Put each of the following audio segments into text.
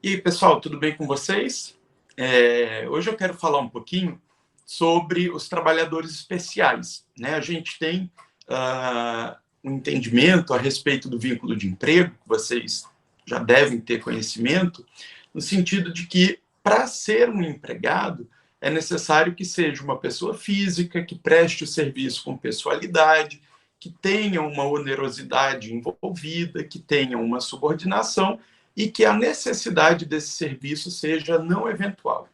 E aí, pessoal, tudo bem com vocês? Hoje eu quero falar um pouquinho sobre os trabalhadores especiais, né? A gente tem um entendimento a respeito do vínculo de emprego, que vocês já devem ter conhecimento, no sentido de que, para ser um empregado, é necessário que seja uma pessoa física, que preste o serviço com pessoalidade, que tenha uma onerosidade envolvida, que tenha uma subordinação e que a necessidade desse serviço seja não eventual.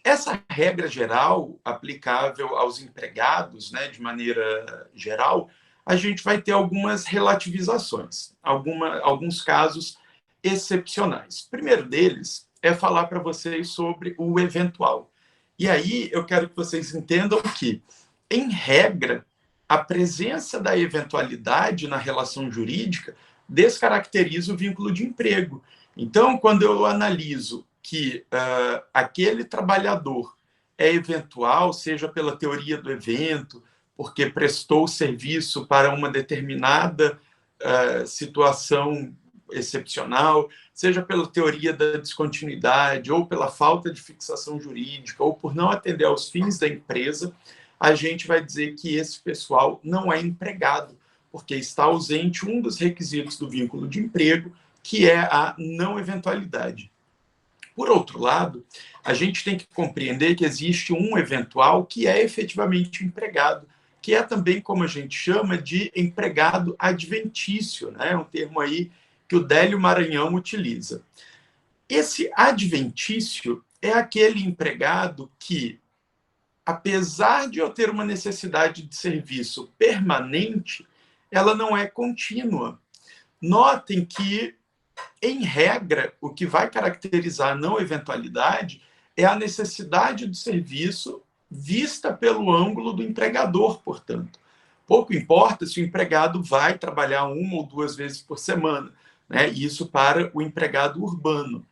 Essa regra geral, aplicável aos empregados, né, de maneira geral, a gente vai ter algumas relativizações, alguns casos excepcionais. O primeiro deles é falar para vocês sobre o eventual. E aí eu quero que vocês entendam que, em regra, a presença da eventualidade na relação jurídica descaracteriza o vínculo de emprego. Então, quando eu analiso que aquele trabalhador é eventual, seja pela teoria do evento, porque prestou serviço para uma determinada situação excepcional, seja pela teoria da descontinuidade, ou pela falta de fixação jurídica, ou por não atender aos fins da empresa, a gente vai dizer que esse pessoal não é empregado, porque está ausente um dos requisitos do vínculo de emprego, que é a não eventualidade. Por outro lado, a gente tem que compreender que existe um eventual que é efetivamente empregado, que é também como a gente chama de empregado adventício, né? Um termo aí que o Délio Maranhão utiliza. Esse adventício é aquele empregado que, apesar de eu ter uma necessidade de serviço permanente, ela não é contínua. Notem que, em regra, o que vai caracterizar a não eventualidade é a necessidade do serviço vista pelo ângulo do empregador, portanto. Pouco importa se o empregado vai trabalhar 1 ou 2 vezes por semana, né? Isso para o empregado urbano.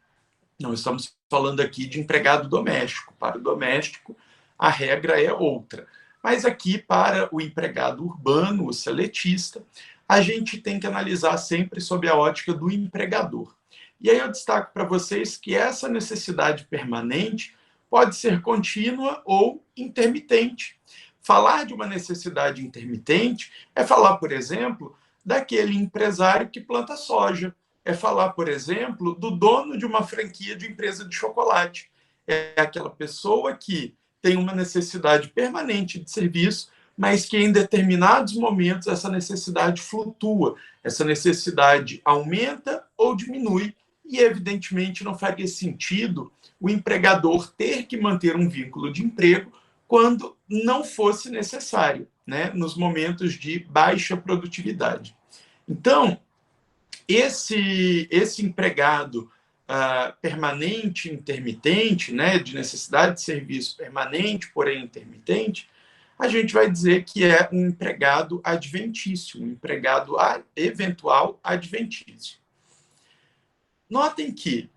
Não estamos falando aqui de empregado doméstico. Para o doméstico, a regra é outra. Mas aqui, para o empregado urbano, o seletista, a gente tem que analisar sempre sob a ótica do empregador. E aí eu destaco para vocês que essa necessidade permanente pode ser contínua ou intermitente. Falar de uma necessidade intermitente é falar, por exemplo, daquele empresário que planta soja. É falar, por exemplo, do dono de uma franquia de empresa de chocolate. É aquela pessoa que tem uma necessidade permanente de serviço, mas que em determinados momentos essa necessidade flutua, essa necessidade aumenta ou diminui, e evidentemente não faria sentido o empregador ter que manter um vínculo de emprego quando não fosse necessário, né, nos momentos de baixa produtividade. Então, esse empregado permanente, intermitente, né, de necessidade de serviço permanente, porém intermitente, a gente vai dizer que é um empregado adventício, um empregado eventual adventício. Notem que,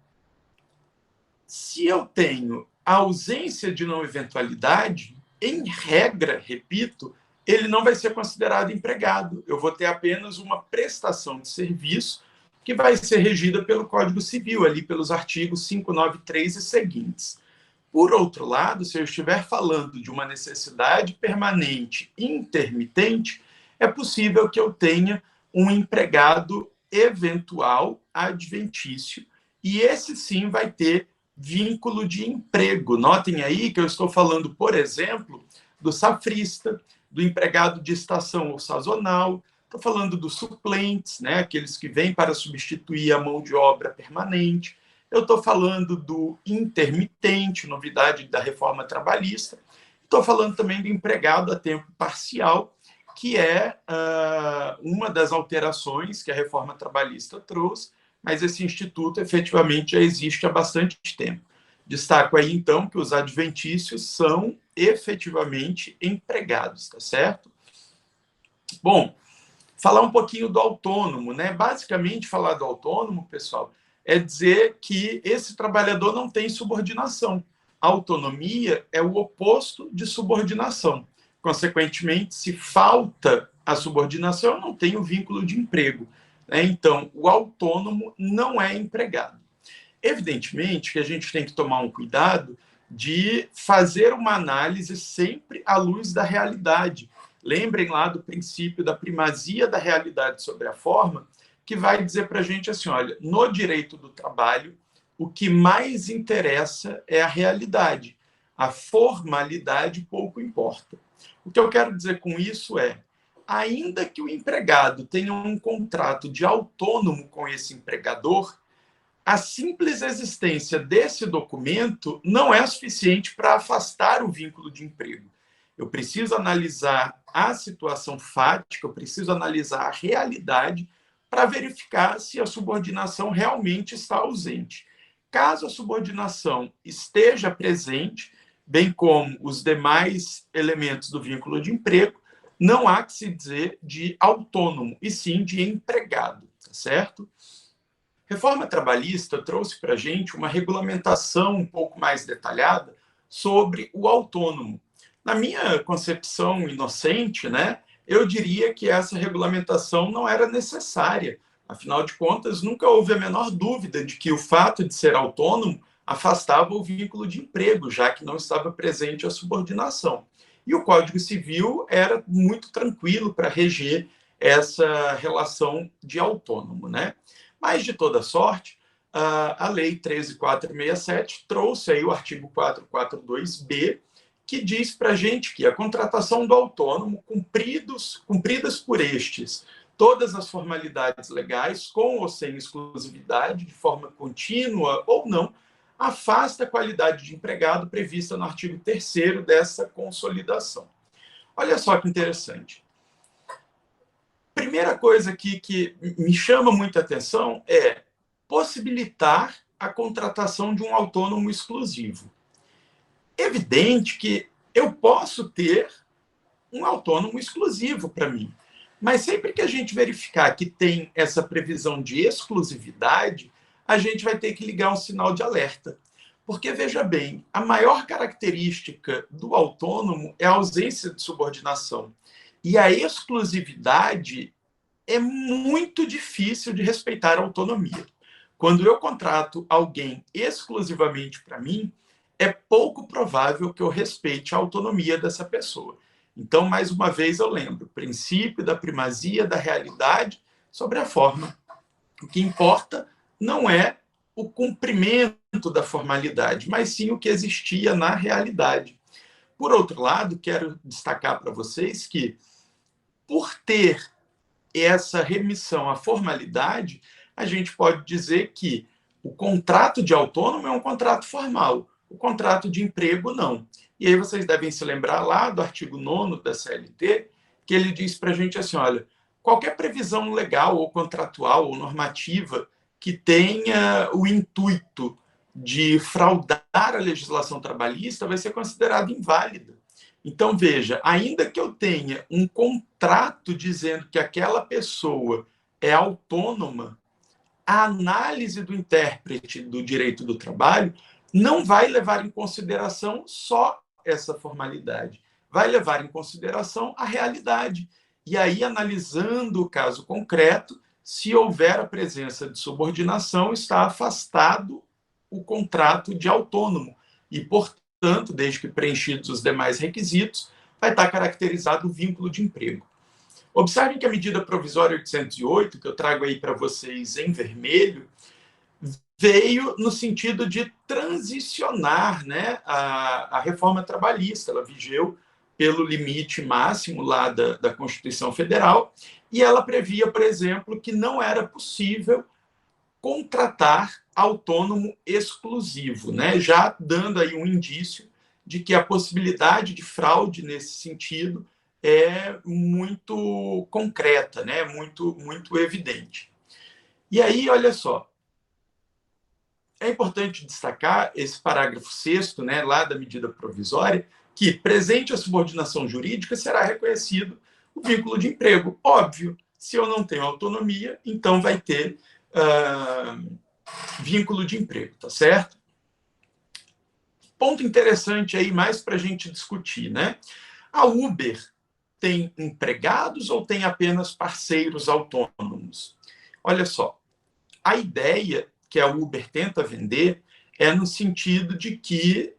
se eu tenho a ausência de não eventualidade, em regra, repito, ele não vai ser considerado empregado. Eu vou ter apenas uma prestação de serviço que vai ser regida pelo Código Civil, ali pelos artigos 593 e seguintes. Por outro lado, se eu estiver falando de uma necessidade permanente intermitente, é possível que eu tenha um empregado eventual adventício, e esse sim vai ter vínculo de emprego. Notem aí que eu estou falando, por exemplo, do safrista, do empregado de estação ou sazonal, estou falando dos suplentes, né, aqueles que vêm para substituir a mão de obra permanente. Eu estou falando do intermitente, novidade da reforma trabalhista. Estou falando também do empregado a tempo parcial, que é uma das alterações que a reforma trabalhista trouxe, mas esse instituto efetivamente já existe há bastante tempo. Destaco aí, então, que os adventícios são efetivamente empregados, tá certo? Bom, falar um pouquinho do autônomo, né? Basicamente, falar do autônomo, pessoal, é dizer que esse trabalhador não tem subordinação. A autonomia é o oposto de subordinação. Consequentemente, se falta a subordinação, eu não tenho vínculo de emprego, né? Então, o autônomo não é empregado. Evidentemente que a gente tem que tomar um cuidado de fazer uma análise sempre à luz da realidade. Lembrem lá do princípio da primazia da realidade sobre a forma, que vai dizer para a gente assim, olha, no direito do trabalho, o que mais interessa é a realidade. A formalidade pouco importa. O que eu quero dizer com isso é, ainda que o empregado tenha um contrato de autônomo com esse empregador, a simples existência desse documento não é suficiente para afastar o vínculo de emprego. Eu preciso analisar a situação fática, eu preciso analisar a realidade para verificar se a subordinação realmente está ausente. Caso a subordinação esteja presente, bem como os demais elementos do vínculo de emprego, não há que se dizer de autônomo, e sim de empregado, tá certo? Reforma trabalhista trouxe para a gente uma regulamentação um pouco mais detalhada sobre o autônomo. Na minha concepção inocente, né, eu diria que essa regulamentação não era necessária. Afinal de contas, nunca houve a menor dúvida de que o fato de ser autônomo afastava o vínculo de emprego, já que não estava presente a subordinação. E o Código Civil era muito tranquilo para reger essa relação de autônomo, né? Mas, de toda sorte, a Lei 13.467 trouxe aí o artigo 442b, que diz para a gente que a contratação do autônomo, cumpridas por estes todas as formalidades legais, com ou sem exclusividade, de forma contínua ou não, afasta a qualidade de empregado prevista no artigo 3º dessa consolidação. Olha só que interessante. Primeira coisa aqui que me chama muita atenção é possibilitar a contratação de um autônomo exclusivo. Evidente que eu posso ter um autônomo exclusivo para mim, mas sempre que a gente verificar que tem essa previsão de exclusividade, a gente vai ter que ligar um sinal de alerta. Porque, veja bem, a maior característica do autônomo é a ausência de subordinação. E a exclusividade é muito difícil de respeitar a autonomia. Quando eu contrato alguém exclusivamente para mim, é pouco provável que eu respeite a autonomia dessa pessoa. Então, mais uma vez, eu lembro, o princípio da primazia da realidade sobre a forma. O que importa não é o cumprimento da formalidade, mas sim o que existia na realidade. Por outro lado, quero destacar para vocês que, por ter essa remissão à formalidade, a gente pode dizer que o contrato de autônomo é um contrato formal, o contrato de emprego não. E aí vocês devem se lembrar lá do artigo 9º da CLT, que ele diz para a gente assim, olha, qualquer previsão legal ou contratual ou normativa que tenha o intuito de fraudar a legislação trabalhista vai ser considerada inválida. Então, veja, ainda que eu tenha um contrato dizendo que aquela pessoa é autônoma, a análise do intérprete do direito do trabalho não vai levar em consideração só essa formalidade, vai levar em consideração a realidade. E aí, analisando o caso concreto, se houver a presença de subordinação, está afastado o contrato de autônomo. E, portanto, desde que preenchidos os demais requisitos, vai estar caracterizado o vínculo de emprego. Observem que a medida provisória 808, que eu trago aí para vocês em vermelho, veio no sentido de transicionar, né, a reforma trabalhista. Ela vigeu pelo limite máximo lá da Constituição Federal, e ela previa, por exemplo, que não era possível contratar autônomo exclusivo, né? Já dando aí um indício de que a possibilidade de fraude nesse sentido é muito concreta, né? Muito evidente. E aí, olha só, é importante destacar esse parágrafo 6º, né, lá da medida provisória, que presente a subordinação jurídica será reconhecido o vínculo de emprego. Óbvio, se eu não tenho autonomia, então vai ter vínculo de emprego, tá certo? Ponto interessante aí, mais para a gente discutir, né? A Uber tem empregados ou tem apenas parceiros autônomos? Olha só, a ideia que a Uber tenta vender é no sentido de que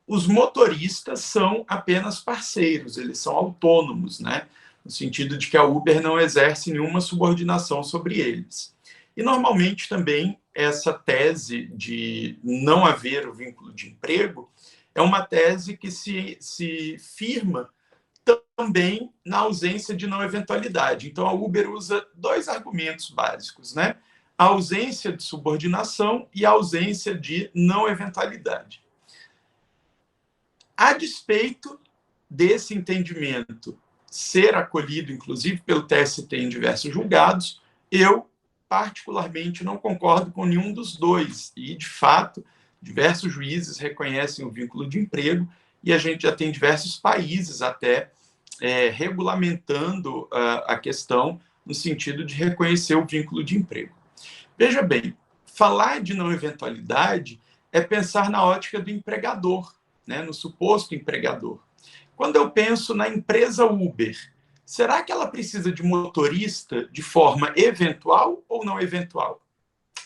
os motoristas são apenas parceiros, eles são autônomos, né? No sentido de que a Uber não exerce nenhuma subordinação sobre eles. E, normalmente, também, essa tese de não haver o vínculo de emprego é uma tese que se firma também na ausência de não eventualidade. Então, a Uber usa dois argumentos básicos, né? A ausência de subordinação e a ausência de não eventualidade. A despeito desse entendimento ser acolhido, inclusive, pelo TST em diversos julgados, eu, particularmente, não concordo com nenhum dos dois. E, de fato, diversos juízes reconhecem o vínculo de emprego e a gente já tem diversos países até regulamentando a questão no sentido de reconhecer o vínculo de emprego. Veja bem, falar de não eventualidade é pensar na ótica do empregador, né, no suposto empregador. Quando eu penso na empresa Uber, será que ela precisa de motorista de forma eventual ou não eventual?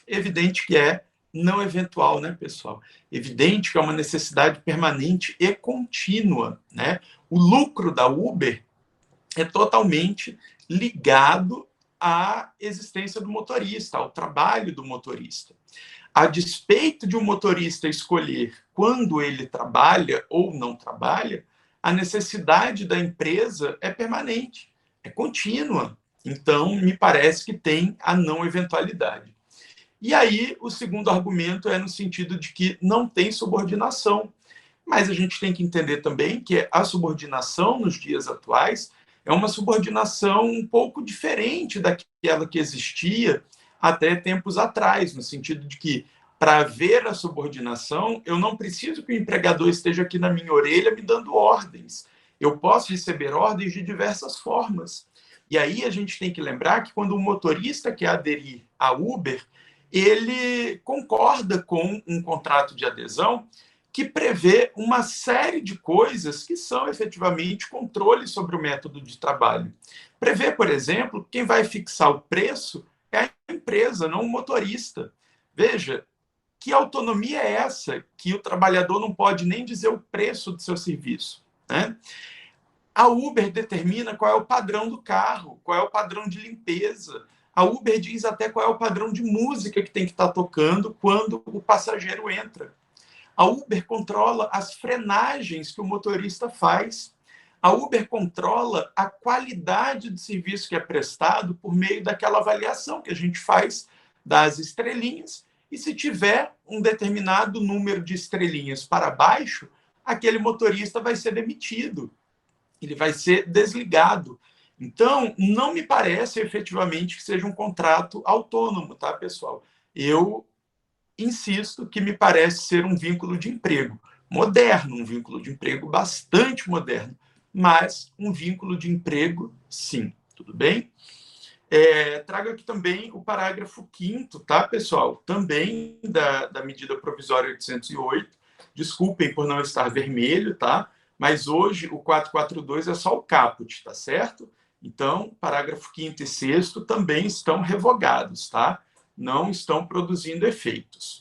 Evidente que é não eventual, né, pessoal? Evidente que é uma necessidade permanente e contínua, né? O lucro da Uber é totalmente ligado à existência do motorista, ao trabalho do motorista. A despeito de um motorista escolher quando ele trabalha ou não trabalha, a necessidade da empresa é permanente, é contínua. Então, me parece que tem a não eventualidade. E aí, o segundo argumento é no sentido de que não tem subordinação. Mas a gente tem que entender também que a subordinação nos dias atuais é uma subordinação um pouco diferente daquela que existia até tempos atrás, no sentido de que, para haver a subordinação, eu não preciso que o empregador esteja aqui na minha orelha me dando ordens. Eu posso receber ordens de diversas formas. E aí a gente tem que lembrar que quando o motorista quer aderir à Uber, ele concorda com um contrato de adesão que prevê uma série de coisas que são efetivamente controle sobre o método de trabalho. Prevê, por exemplo, quem vai fixar o preço é a empresa, não o motorista. Veja, que autonomia é essa que o trabalhador não pode nem dizer o preço do seu serviço, né? A Uber determina qual é o padrão do carro, qual é o padrão de limpeza. A Uber diz até qual é o padrão de música que tem que estar tocando quando o passageiro entra. A Uber controla as frenagens que o motorista faz. A Uber controla a qualidade do serviço que é prestado por meio daquela avaliação que a gente faz das estrelinhas. E se tiver um determinado número de estrelinhas para baixo, aquele motorista vai ser demitido. Ele vai ser desligado. Então, não me parece efetivamente que seja um contrato autônomo, tá, pessoal? Eu insisto que me parece ser um vínculo de emprego moderno, um vínculo de emprego bastante moderno, mas um vínculo de emprego, sim. Tudo bem? Trago aqui também o parágrafo 5º, tá, pessoal? Também da medida provisória 808. Desculpem por não estar vermelho, tá? Mas hoje o 442 é só o caput, tá certo? Então, parágrafo 5º e 6º também estão revogados, tá? Não estão produzindo efeitos.